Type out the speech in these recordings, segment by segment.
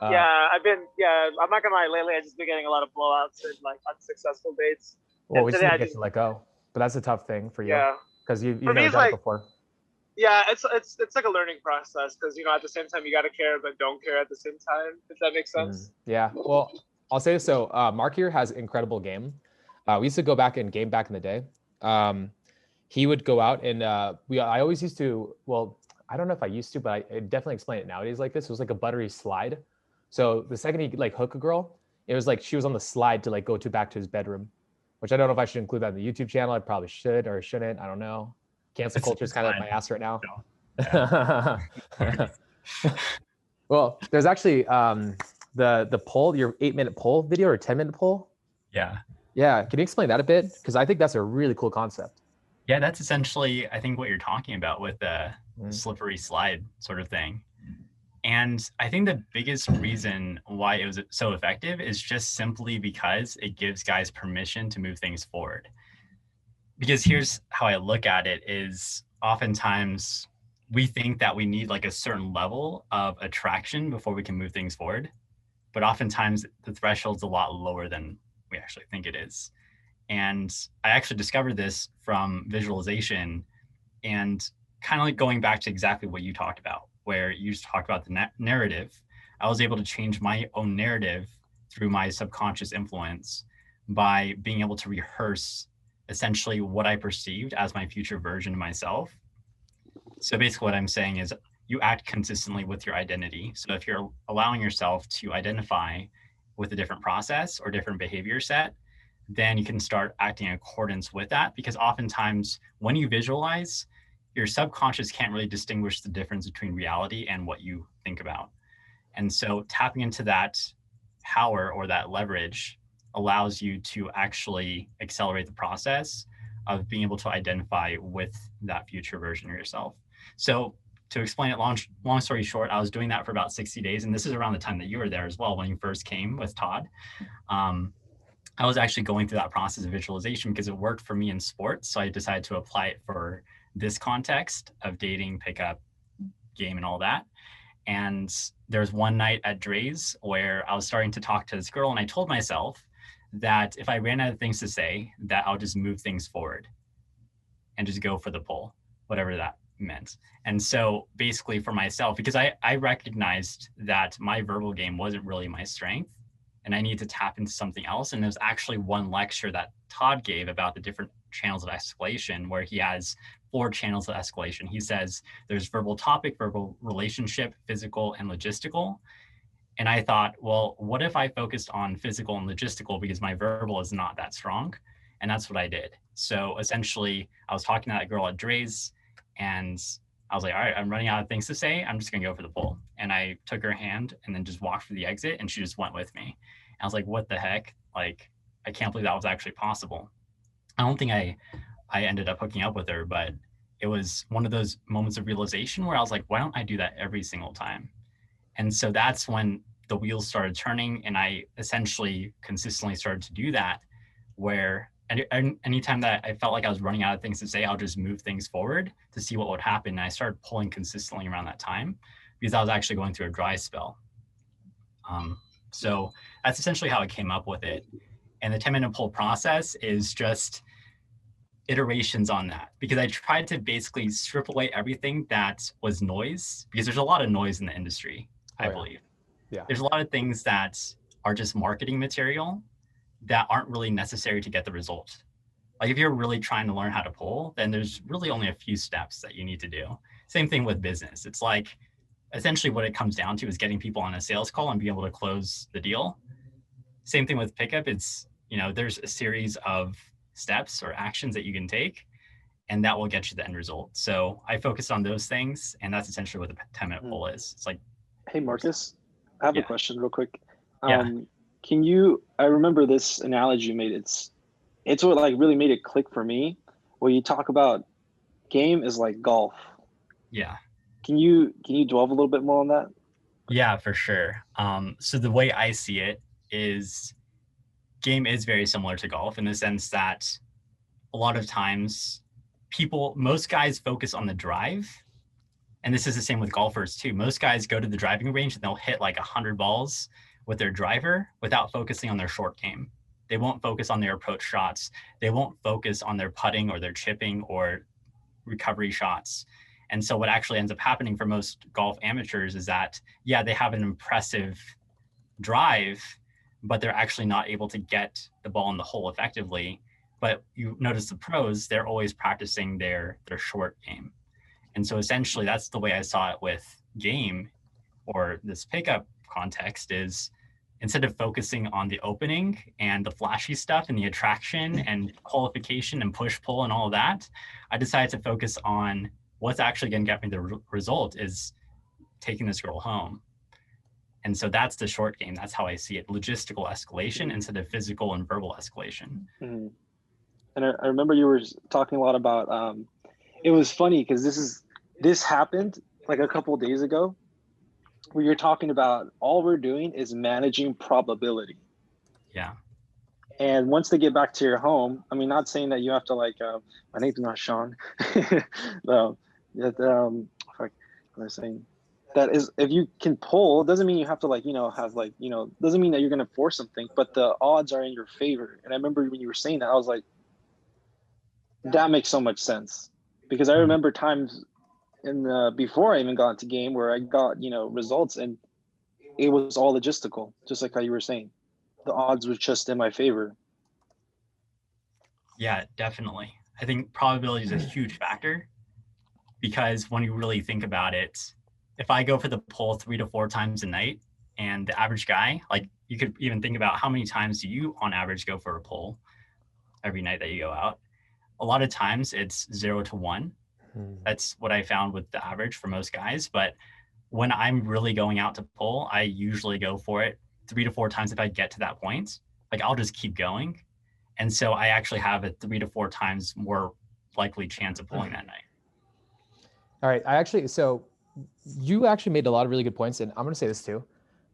Uh, Yeah, I'm not gonna lie, lately I've just been getting a lot of blowouts and like unsuccessful dates. well, And we just today need I to get just, you let go, but that's a tough thing for you yeah. because For you've me, never it's done it like, before. yeah, it's like a learning process because at the same time you gotta care but don't care at the same time. If that makes sense. Yeah. Well, I'll say so. Mark here has incredible game. We used to go back and game back in the day. Um, he would go out and I always used to. Well, I don't know if I used to, but I definitely explain it nowadays like this. It was like a buttery slide. So the second he like hook a girl, it was like she was on the slide to like go to back to his bedroom, which I don't know if I should include that in the YouTube channel. I probably should or shouldn't. I don't know. Cancel culture is It's kind of up fine. my ass right now. So, yeah. Well, there's actually the poll, your 8-minute poll video or 10-minute poll. Yeah. Yeah, can you explain that a bit? Because I think that's a really cool concept. Yeah, that's essentially, I think, what you're talking about with the Mm. slippery slide sort of thing. And I think the biggest reason why it was so effective is just simply because it gives guys permission to move things forward. Because here's how I look at it is oftentimes we think that we need like a certain level of attraction before we can move things forward. But oftentimes the threshold's a lot lower than we actually think it is. And I actually discovered this from visualization and kind of like going back to exactly what you talked about, where you just talked about the narrative. I was able to change my own narrative through my subconscious influence by being able to rehearse essentially what I perceived as my future version of myself. So basically what I'm saying is you act consistently with your identity. So if you're allowing yourself to identify with a different process or different behavior set, then you can start acting in accordance with that. Because oftentimes when you visualize, your subconscious can't really distinguish the difference between reality and what you think about. And so tapping into that power or that leverage allows you to actually accelerate the process of being able to identify with that future version of yourself. So to explain it long story short, I was doing that for about 60 days. And this is around the time that you were there as well, when you first came with Todd. I was actually going through that process of visualization because it worked for me in sports. So I decided to apply it for this context of dating, pickup, game, and all that. And there was one night at Dre's where I was starting to talk to this girl, and I told myself that if I ran out of things to say, that I'll just move things forward and just go for the pull, whatever that meant. And so basically for myself, because I recognized that my verbal game wasn't really my strength and I needed to tap into something else. And there's actually one lecture that Todd gave about the different channels of escalation, where he has 4 channels of escalation. He says there's verbal topic, verbal relationship, physical, and logistical. And I thought, well, what if I focused on physical and logistical because my verbal is not that strong? And that's what I did. So essentially, I was talking to that girl at Dre's, and I was like, all right, I'm running out of things to say. I'm just going to go for the pull. And I took her hand and then just walked for the exit, and she just went with me. And I was like, what the heck? Like, I can't believe that was actually possible. I don't think I ended up hooking up with her, but it was one of those moments of realization where I was like, why don't I do that every single time? And so that's when the wheels started turning, and I essentially consistently started to do that, where anytime that I felt like I was running out of things to say, I'll just move things forward to see what would happen. And I started pulling consistently around that time because I was actually going through a dry spell. So that's essentially how I came up with it. And the 10-minute pull process is just iterations on that, because I tried to basically strip away everything that was noise, because there's a lot of noise in the industry, I believe. Yeah. There's a lot of things that are just marketing material that aren't really necessary to get the result. Like if you're really trying to learn how to pull, then there's really only a few steps that you need to do. Same thing with business. It's like essentially what it comes down to is getting people on a sales call and being able to close the deal. Same thing with pickup. It's, there's a series of steps or actions that you can take, and that will get you the end result. So I focused on those things, and that's essentially what the 10-minute pull is. It's like, hey, Marcus, I have a question real quick. Yeah. I remember this analogy you made. It's what like really made it click for me, where you talk about game is like golf. Yeah. Can you delve a little bit more on that? Yeah, for sure. So the way I see it is game is very similar to golf in the sense that a lot of times most guys focus on the drive And this is the same with golfers too. Most guys go to the driving range and they'll hit like 100 balls with their driver without focusing on their short game. They won't focus on their approach shots. They won't focus on their putting or their chipping or recovery shots. And so what actually ends up happening for most golf amateurs is that, yeah, they have an impressive drive, but they're actually not able to get the ball in the hole effectively. But you notice the pros, they're always practicing their short game. And so essentially that's the way I saw it with game or this pickup context is instead of focusing on the opening and the flashy stuff and the attraction and qualification and push pull and all of that, I decided to focus on what's actually going to get me the result is taking this girl home. And so that's the short game. That's how I see it. Logistical escalation instead of physical and verbal escalation. Mm-hmm. And I remember you were talking a lot about, it was funny because this happened like a couple of days ago where you're talking about all we're doing is managing probability. Yeah. And once they get back to your home, I mean, not saying that you have to like, my name's not Sean. No, that, what am I saying? That is, if you can pull, doesn't mean you have to like, have like, doesn't mean that you're going to force something, but the odds are in your favor. And I remember when you were saying that, I was like, that makes so much sense. Because I remember times before I even got into game where I got, results and it was all logistical, just like how you were saying. The odds was just in my favor. Yeah, definitely. I think probability is a huge factor because when you really think about it, if I go for the pull 3 to 4 times a night and the average guy, like you could even think about how many times do you on average go for a pull every night that you go out? A lot of times it's 0 to 1. That's what I found with the average for most guys. But when I'm really going out to pull, I usually go for it 3 to 4 times if I get to that point. Like I'll just keep going. And so I actually have a 3 to 4 times more likely chance of pulling that night. All right. So you actually made a lot of really good points. And I'm going to say this too.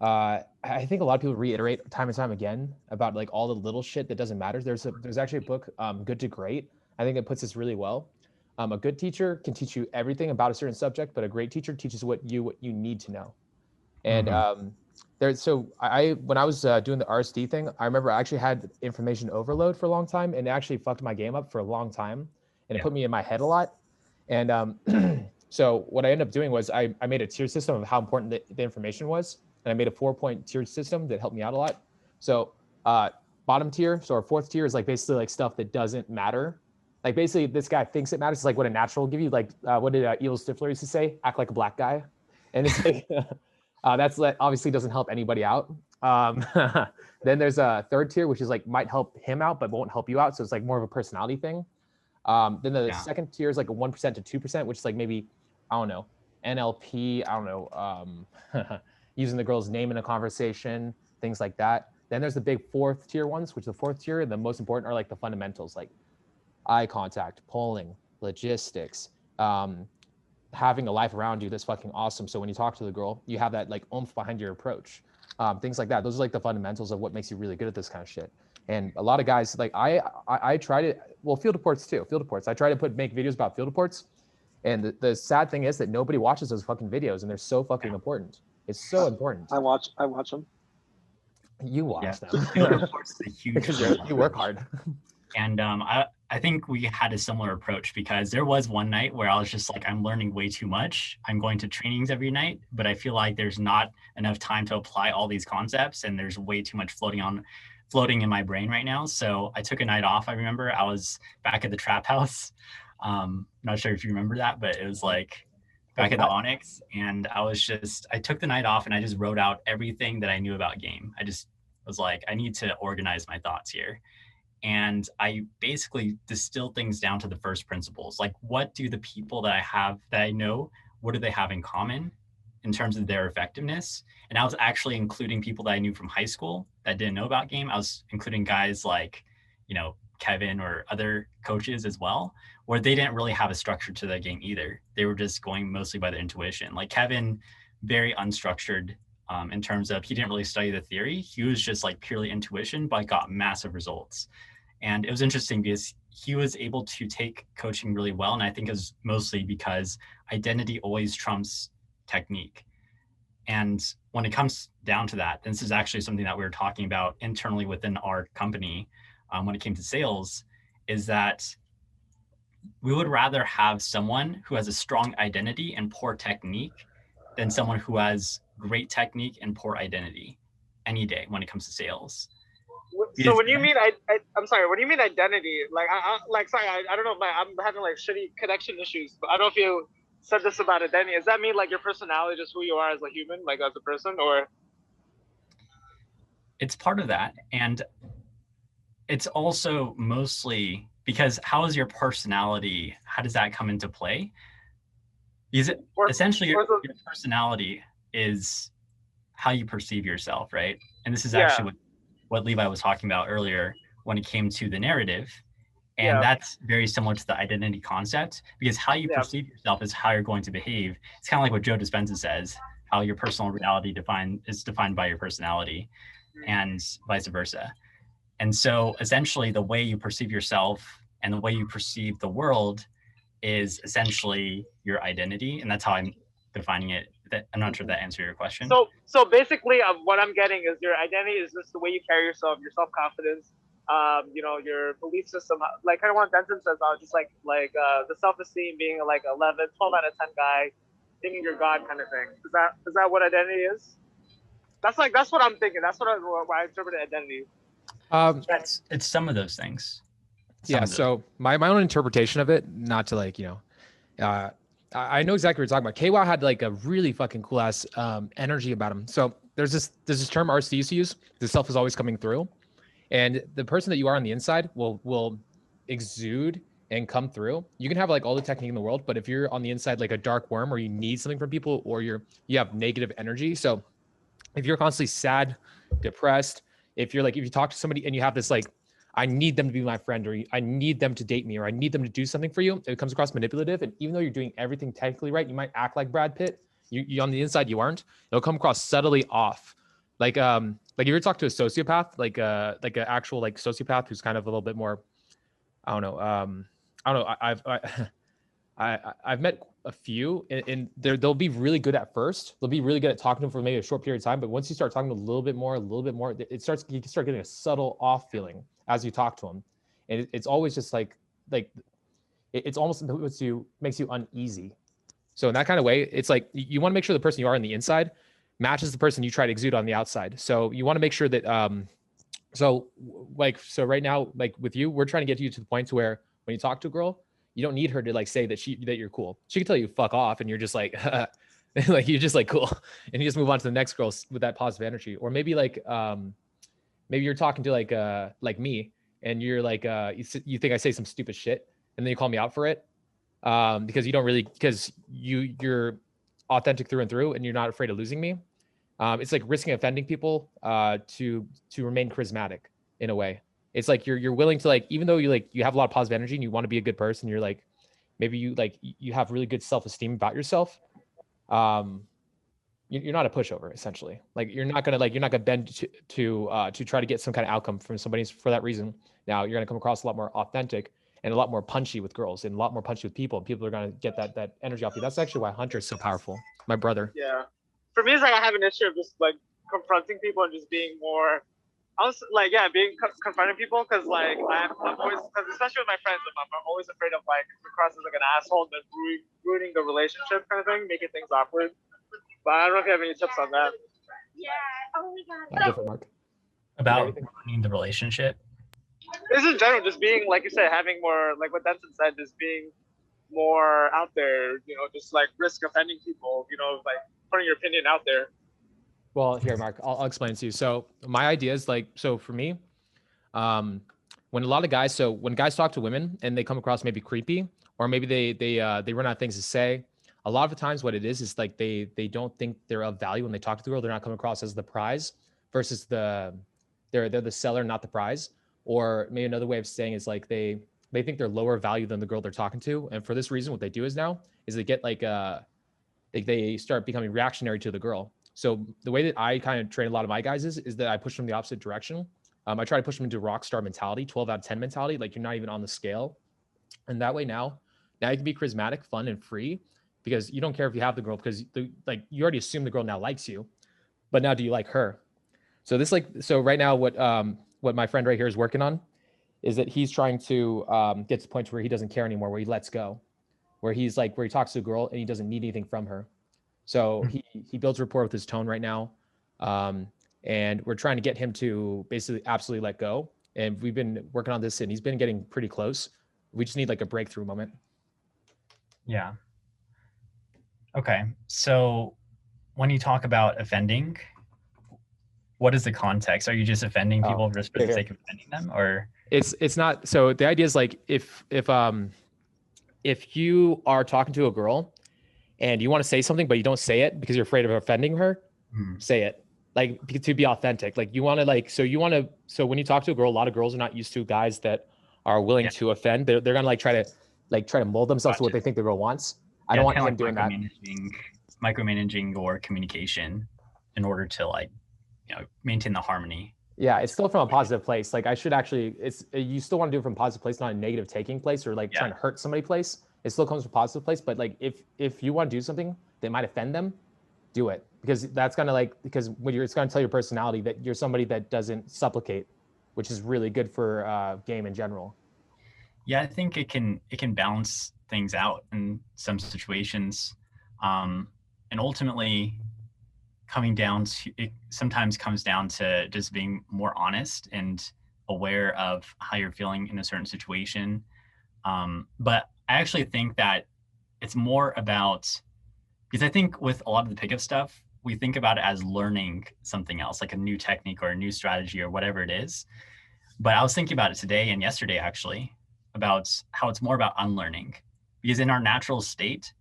I think a lot of people reiterate time and time again about like all the little shit that doesn't matter. There's actually a book, Good to Great. I think it puts this really well. A good teacher can teach you everything about a certain subject, but a great teacher teaches what you need to know. And when I was doing the RSD thing, I remember I actually had information overload for a long time, and it actually fucked my game up for a long time, and it put me in my head a lot. And so what I ended up doing was I made a tier system of how important the information was, and I made a 4-point tier system that helped me out a lot. So bottom tier, so our 4th tier is like basically like stuff that doesn't matter. Like basically this guy thinks it matters. It's like what a natural will give you. Like what did Eel Stifler used to say? Act like a black guy. And it's like, that obviously doesn't help anybody out. Then there's a 3rd tier, which is like might help him out, but won't help you out. So it's like more of a personality thing. Then the 2nd tier is like a 1% to 2%, which is like maybe, I don't know, NLP, I don't know, using the girl's name in a conversation, things like that. Then there's the big 4th tier ones, which the 4th tier, and the most important are like the fundamentals, like eye contact, polling, logistics, having a life around you that's fucking awesome. So when you talk to the girl, you have that like oomph behind your approach, things like that. Those are like the fundamentals of what makes you really good at this kind of shit. And a lot of guys, like I try to, well, field reports too, field reports. I try to make videos about field reports. And the sad thing is that nobody watches those fucking videos, and they're so fucking important. It's so important. I watch them. You watch them. Field reports is a huge because you work hard. And I think we had a similar approach because there was one night where I was just like, I'm learning way too much. I'm going to trainings every night, but I feel like there's not enough time to apply all these concepts, and there's way too much floating in my brain right now. So I took a night off. I remember I was back at the trap house. Not sure if you remember that, but it was like back at the Onyx, and I took the night off and I just wrote out everything that I knew about game. I just was like, I need to organize my thoughts here. And I basically distilled things down to the first principles. Like, what do the people that I know, what do they have in common in terms of their effectiveness? And I was actually including people that I knew from high school that didn't know about game. I was including guys like, Kevin or other coaches as well, where they didn't really have a structure to their game either. They were just going mostly by their intuition. Like Kevin, very unstructured in terms of he didn't really study the theory. He was just like purely intuition, but got massive results. And it was interesting because he was able to take coaching really well. And I think it's mostly because identity always trumps technique. And when it comes down to that, and this is actually something that we were talking about internally within our company when it came to sales, is that we would rather have someone who has a strong identity and poor technique than someone who has great technique and poor identity any day when it comes to sales. So when you mean I'm sorry, when you mean identity, like I don't know, I'm having like shitty connection issues, but I don't know if you said this about identity. Does that mean like your personality, just who you are as a human, like as a person, or? It's part of that, and it's also mostly because how is your personality? How does that come into play? Because essentially your personality is how you perceive yourself, right? And this is actually what Levi was talking about earlier when it came to the narrative. And that's very similar to the identity concept, because how you perceive yourself is how you're going to behave. It's kind of like what Joe Dispenza says, how your personal reality is defined by your personality and vice versa. And so essentially the way you perceive yourself and the way you perceive the world is essentially your identity. And that's how I'm defining it. I'm not sure if that answered your question. So basically what I'm getting is your identity is just the way you carry yourself, your self-confidence, you know, your belief system, like kind of what Denton says, just like the self-esteem, being like 11, 12 out of 10 guy, thinking you're God kind of thing. Is that what identity is? That's what I'm thinking. That's what I interpret identity. It's some of those things. So my own interpretation of it, not to like, you know, I know exactly what you're talking about. KWOW had like a really fucking cool ass energy about him. So there's this term RC used to use, the self is always coming through. And the person that you are on the inside will exude and come through. You can have like all the technique in the world, but if you're on the inside like a dark worm, or you need something from people, or you have negative energy. So if you're constantly sad, depressed, if you talk to somebody and you have this like, I need them to be my friend, or I need them to date me, or I need them to do something for you, it comes across manipulative. And even though you're doing everything technically right, you might act like Brad Pitt. You on the inside, you aren't. It'll come across subtly off. Like if you ever talk to a sociopath, like an actual like sociopath who's kind of a little bit more, I don't know. I've met a few, and they'll be really good at first. They'll be really good at talking to them for maybe a short period of time. But once you start talking a little bit more, you can start getting a subtle off feeling as you talk to them. And it's always just like it's almost makes you uneasy. So in that kind of way, it's like you want to make sure the person you are on the inside matches the person you try to exude on the outside. So you want to make sure that so right now, like with you, we're trying to get you to the point to where when you talk to a girl, you don't need her to like say that you're cool. She can tell you fuck off, and you're just like like you're just like cool, and you just move on to the next girl with that positive energy. Or maybe like maybe you're talking to like me, and you're like you think I say some stupid shit, and then you call me out for it because you're authentic through and through, and you're not afraid of losing me. It's like risking offending people to remain charismatic in a way. It's like you're willing to, like, even though you have a lot of positive energy and you want to be a good person, you're like, maybe you have really good self-esteem about yourself. You're not a pushover, essentially. Like you're not gonna bend to try to get some kind of outcome from somebody for that reason. Now you're gonna come across a lot more authentic and a lot more punchy with girls and a lot more punchy with people. People are gonna get that energy off you. That's actually why Hunter is so powerful. My brother. Yeah. For me, it's like I have an issue of just like confronting people and just being more. I was like, confronting people, because like I'm always, because especially with my friends, I'm always afraid of like coming across as like an asshole and then ruining the relationship kind of thing, making things awkward. But I don't know if you have any tips on that. Yeah. Oh my God. Mark. About ruining the relationship. This is in general, just being, like you said, having more, like what Denton said, just being more out there, you know, just like risk offending people, you know, like putting your opinion out there. Well, here, Mark, I'll explain it to you. So my idea is so for me, when when guys talk to women and they come across maybe creepy, or maybe they run out of things to say, a lot of the times what it is like they don't think they're of value when they talk to the girl. They're not coming across as the prize versus they're the seller, not the prize. Or maybe another way of saying is like they think they're lower value than the girl they're talking to. And for this reason, what they do is they get like they start becoming reactionary to the girl. So the way that I kind of train a lot of my guys is that I push them the opposite direction. I try to push them into rock star mentality, 12 out of 10 mentality. Like you're not even on the scale. And that way now you can be charismatic, fun, and free because you don't care if you have the girl because like you already assume the girl now likes you, but now do you like her? So so right now what my friend right here is working on is that he's trying to get to the point where he doesn't care anymore, where he lets go, where he talks to a girl and he doesn't need anything from her. So he builds rapport with his tone right now. And we're trying to get him to basically absolutely let go. And we've been working on this and he's been getting pretty close. We just need like a breakthrough moment. Yeah. Okay. So when you talk about offending, what is the context? Are you just offending people just for the sake of offending them, or? It's not. So the idea is like if you are talking to a girl and you want to say something but you don't say it because you're afraid of offending her, say it. Like to be authentic. Like you want to so when you talk to a girl, a lot of girls are not used to guys that are willing to offend. They're gonna try to mold themselves to what they think the girl wants. I don't want him doing that. Micromanaging or communication in order to maintain the harmony. Yeah, it's still from a positive place. Like I should actually, you still want to do it from a positive place, not a negative taking place or trying to hurt somebody place. It still comes from a positive place. But like if you want to do something that might offend them, do it, because that's gonna because when it's gonna tell your personality that you're somebody that doesn't supplicate, which is really good for game in general. Yeah, I think it can balance things out in some situations, and ultimately sometimes comes down to just being more honest and aware of how you're feeling in a certain situation. But I actually think that it's more about, because I think with a lot of the pickup stuff, we think about it as learning something else, like a new technique or a new strategy or whatever it is. But I was thinking about it today and yesterday, actually, about how it's more about unlearning. Because in our natural state,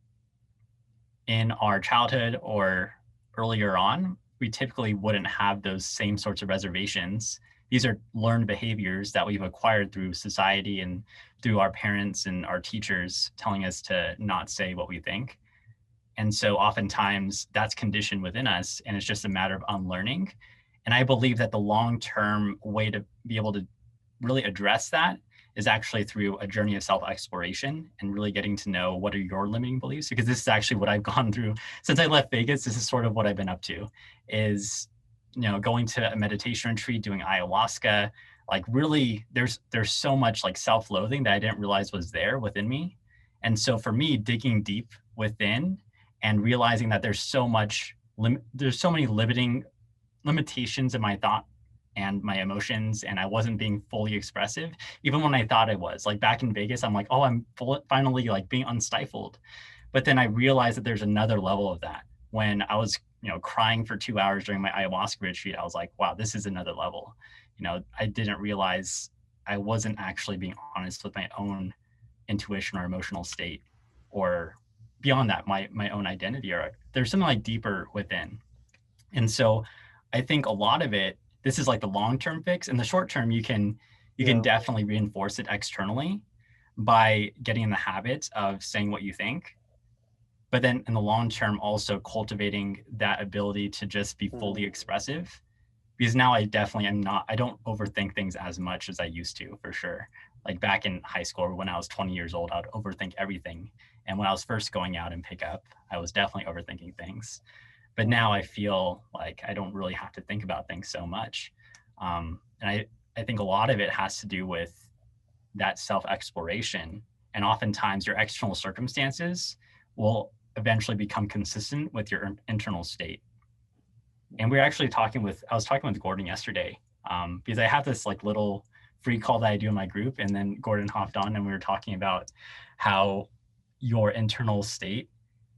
in our childhood or earlier on, we typically wouldn't have those same sorts of reservations. These are learned behaviors that we've acquired through society and through our parents and our teachers telling us to not say what we think. And so oftentimes that's conditioned within us, and it's just a matter of unlearning. And I believe that the long-term way to be able to really address that is actually through a journey of self-exploration and really getting to know what are your limiting beliefs, because this is actually what I've gone through since I left Vegas. This is sort of what I've been up to, is going to a meditation retreat, doing ayahuasca. Like really there's so much like self-loathing that I didn't realize was there within me. And so for me, digging deep within and realizing that there's so many limitations in my thought and my emotions, and I wasn't being fully expressive, even when I thought I was. Like back in Vegas, I'm like, oh, I'm finally like being unstifled. But then I realized that there's another level of that. When I was, crying for 2 hours during my ayahuasca retreat, I was like, wow, this is another level. I didn't realize I wasn't actually being honest with my own intuition or emotional state, or beyond that, my own identity, or there's something like deeper within. And so I think a lot of it, this is like the long-term fix. In the short term, you can definitely reinforce it externally by getting in the habit of saying what you think. But then in the long term, also cultivating that ability to just be fully expressive. Because now I definitely I don't overthink things as much as I used to, for sure. Like back in high school, or when I was 20 years old, I'd overthink everything. And when I was first going out and pick up, I was definitely overthinking things. But now I feel like I don't really have to think about things so much. And I think a lot of it has to do with that self-exploration. And oftentimes your external circumstances will eventually become consistent with your internal state. And I was talking with Gordon yesterday, because I have this like little free call that I do in my group. And then Gordon hopped on and we were talking about how your internal state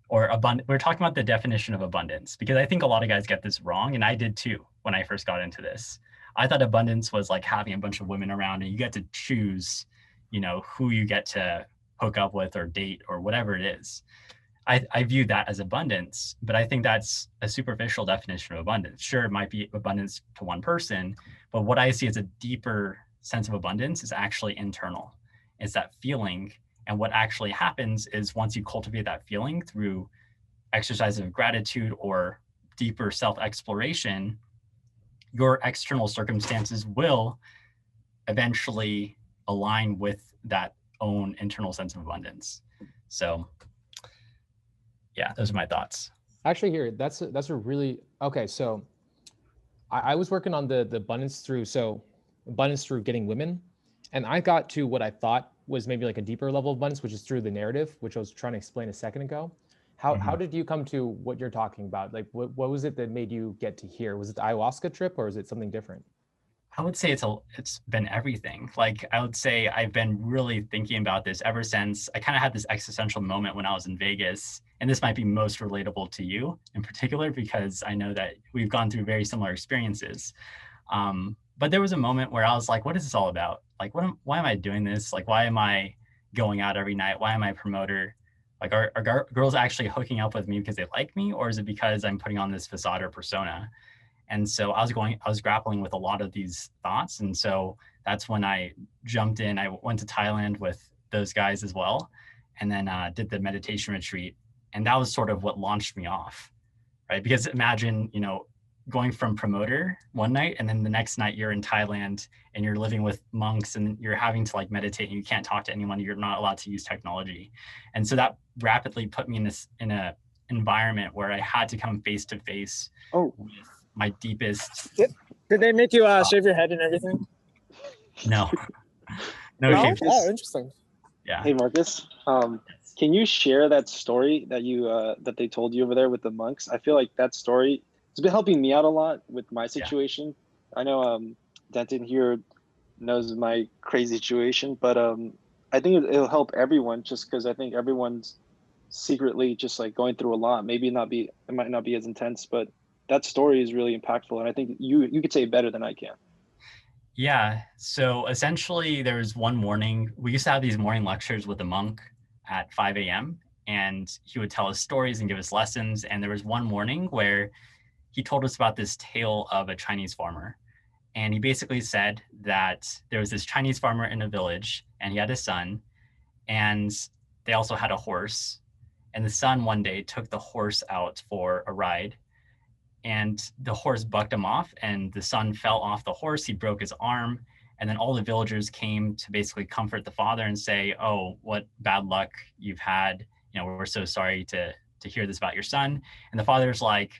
or we're talking about the definition of abundance, because I think a lot of guys get this wrong. And I did too, when I first got into this. I thought abundance was like having a bunch of women around and you get to choose, who you get to hook up with or date or whatever it is. I view that as abundance, but I think that's a superficial definition of abundance. Sure, it might be abundance to one person, but what I see as a deeper sense of abundance is actually internal. It's that feeling. And what actually happens is once you cultivate that feeling through exercise of gratitude or deeper self-exploration, your external circumstances will eventually align with that own internal sense of abundance. So yeah, those are my thoughts. Actually, here, that's a really, okay, so I was working on the abundance through getting women, and I got to what I thought was maybe like a deeper level of abundance, which is through the narrative, which I was trying to explain a second ago. How did you come to what you're talking about? Like, what was it that made you get to here? Was it the ayahuasca trip, or is it something different? I would say it's been everything. Like, I would say I've been really thinking about this ever since I kind of had this existential moment when I was in Vegas. And this might be most relatable to you in particular, because I know that we've gone through very similar experiences. But there was a moment where I was like, what is this all about? Like, why am I doing this? Like, why am I going out every night? Why am I a promoter? Like, are girls actually hooking up with me because they like me? Or is it because I'm putting on this facade or persona? And so I was grappling with a lot of these thoughts. And so that's when I jumped in. I went to Thailand with those guys as well, and then did the meditation retreat. And that was sort of what launched me off, right? Because imagine, going from promoter one night, and then the next night you're in Thailand and you're living with monks and you're having to like meditate and you can't talk to anyone. You're not allowed to use technology. And so that rapidly put me in a environment where I had to come face to face with my deepest. Did they make you shave your head and everything? No. No? Oh, interesting. Yeah. Hey, Marcus, can you share that story that you that they told you over there with the monks? I feel like that story has been helping me out a lot with my situation. Yeah. I know Denton here knows my crazy situation, but I think it'll help everyone, just because I think everyone's secretly just like going through a lot. Maybe it might not be as intense, but that story is really impactful, and I think you could say it better than I can. Yeah. So essentially, there was one morning, we used to have these morning lectures with a monk at 5 a.m. and he would tell us stories and give us lessons. And there was one morning where he told us about this tale of a Chinese farmer. And he basically said that there was this Chinese farmer in a village, and he had a son, and they also had a horse. And the son one day took the horse out for a ride, and the horse bucked him off, and the son fell off the horse. He broke his arm. And then all the villagers came to basically comfort the father and say, oh, what bad luck you've had. We're so sorry to hear this about your son. And the father's like,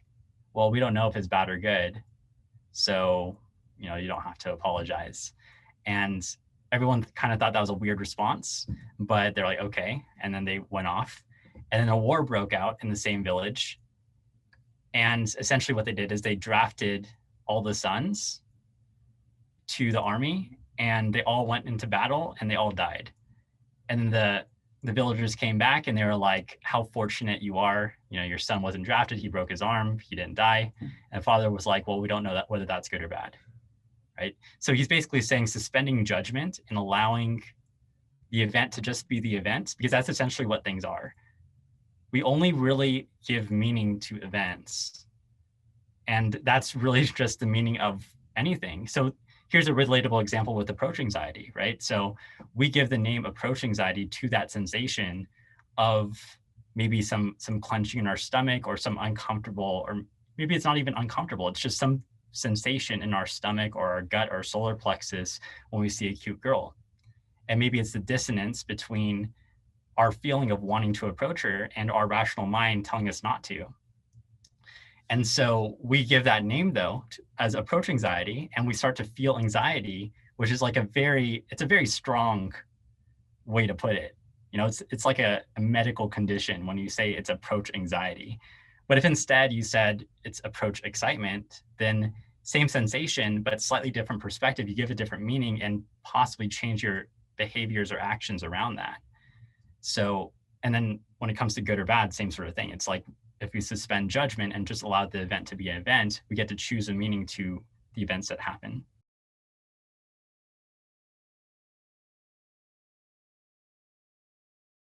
well, we don't know if it's bad or good. So, you don't have to apologize. And everyone kind of thought that was a weird response, but they're like, okay. And then they went off. And then a war broke out in the same village. And essentially what they did is they drafted all the sons to the army, and they all went into battle and they all died. And then the villagers came back and they were like, how fortunate you are. Your son wasn't drafted. He broke his arm. He didn't die. And the father was like, well, we don't know whether that's good or bad. Right. So he's basically saying suspending judgment and allowing the event to just be the event, because that's essentially what things are. We only really give meaning to events. And that's really just the meaning of anything. So here's a relatable example with approach anxiety, right? So we give the name approach anxiety to that sensation of maybe some clenching in our stomach, or some uncomfortable, or maybe it's not even uncomfortable. It's just some sensation in our stomach or our gut or solar plexus when we see a cute girl. And maybe it's the dissonance between our feeling of wanting to approach her and our rational mind telling us not to. And so we give that name though as approach anxiety, and we start to feel anxiety, which is like it's a very strong way to put it. It's like a medical condition when you say it's approach anxiety. But if instead you said it's approach excitement, then same sensation, but slightly different perspective, you give a different meaning and possibly change your behaviors or actions around that. So, and then when it comes to good or bad, same sort of thing. It's like, if we suspend judgment and just allow the event to be an event, we get to choose a meaning to the events that happen.